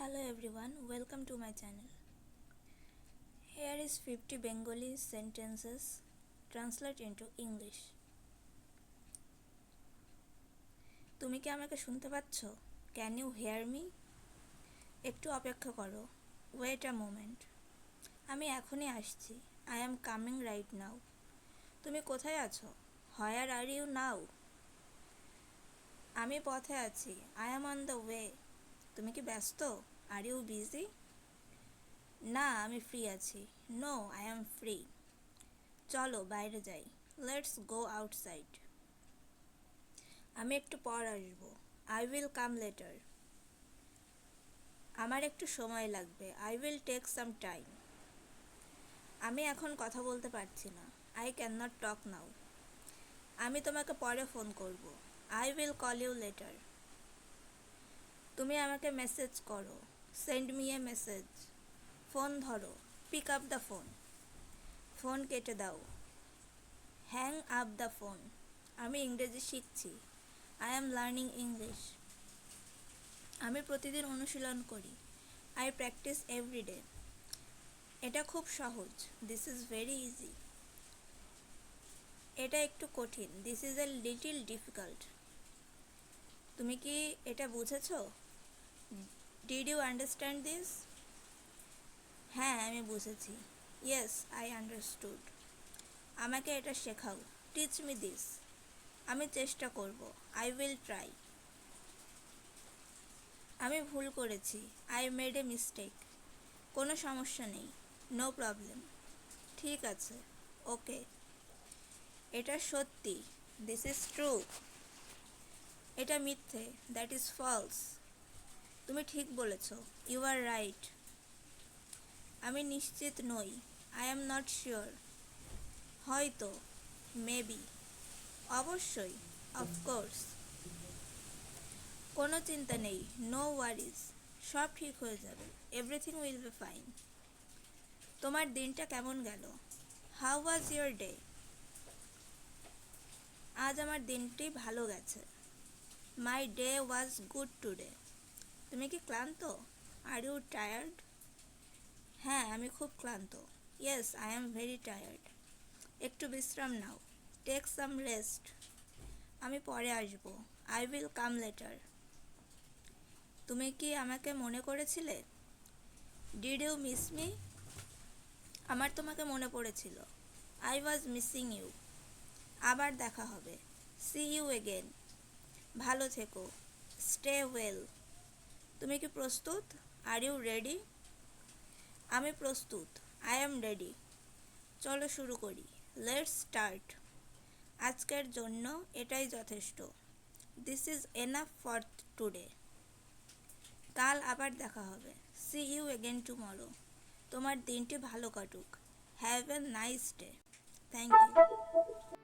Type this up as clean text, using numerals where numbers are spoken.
Hello everyone, welcome to my channel. Here is 50 Bengali sentences translate into English. তুমি কি আমাকে শুনতে পাচ্ছ? Can you hear me? একটু অপেক্ষা করো. Wait a moment. আমি এখনই আসছি. I am coming right now. তুমি কোথায় আছো? Where are you now? আমি পথে আছি. I am on the way. তুমি কি ব্যস্ত? Are you busy? না, আমি ফ্রি আছি. No, I am free. চলো বাইরে যাই. Let's go outside. আমি একটু পর আসবো. I will come later. আমার একটু সময় লাগবে. I will take some time. আমি এখন কথা বলতে পারছি না. I can not talk now. আমি তোমাকে পরে ফোন করব. I will call you later. তুমি আমাকে মেসেজ করো. Send me a message. Phone ধরো. Pick up the phone. Phone কেটে দাও. Hang up the phone. আমি ইংরেজি শিখছি. I am learning English. আমি প্রতিদিন অনুশীলন করি. I practice everyday. এটা খুব সহজ. This is very easy. এটা একটু কঠিন. This is a little difficult. তুমি কি এটা বুঝেছো? Did you understand this? হ্যাঁ, আমি বুঝেছি. Yes, I understood. আমাকে এটা শেখাও. Teach me this. আমি চেষ্টা করব. I will try. আমি ভুল করেছি. I made a mistake. কোনো সমস্যা নেই. No problem. ঠিক আছে. ওকে. এটা সত্যি. This is true. এটা মিথ্যে. That is false. তুমি ঠিক বলেছ. You are right. আমি নিশ্চিত নই. I am not sure. হয়তো. মেবি. অবশ্যই. অফকোর্স. কোনো চিন্তা নেই. No worries. সব ঠিক হয়ে যাবে. Everything will be fine. তোমার দিনটা কেমন গেল? How was your day? আজ আমার দিনটি ভালো গেছে. My day was good today. তুমি কি ক্লান্ত? Are you tired? হ্যাঁ, আমি খুব ক্লান্ত. Yes, I am very tired. একটু বিশ্রাম নাও. Take some rest. আমি পরে আসবো. I will come later. তুমি কি আমাকে মনে করেছিলে? Did you miss me? আমার তোমাকে মনে পড়েছিল. I was missing you. আবার দেখা হবে. See you again. ভালো থেকো. Stay well. তুমি কি প্রস্তুত? Are you ready? আমি প্রস্তুত. I am ready. চলো শুরু করি. Let's start. আজকের জন্য এটাই যথেষ্ট. This is enough for today. কাল আবার দেখা হবে. See you again tomorrow. তোমার দিনটি ভালো কাটুক. Have a nice day. Thank you.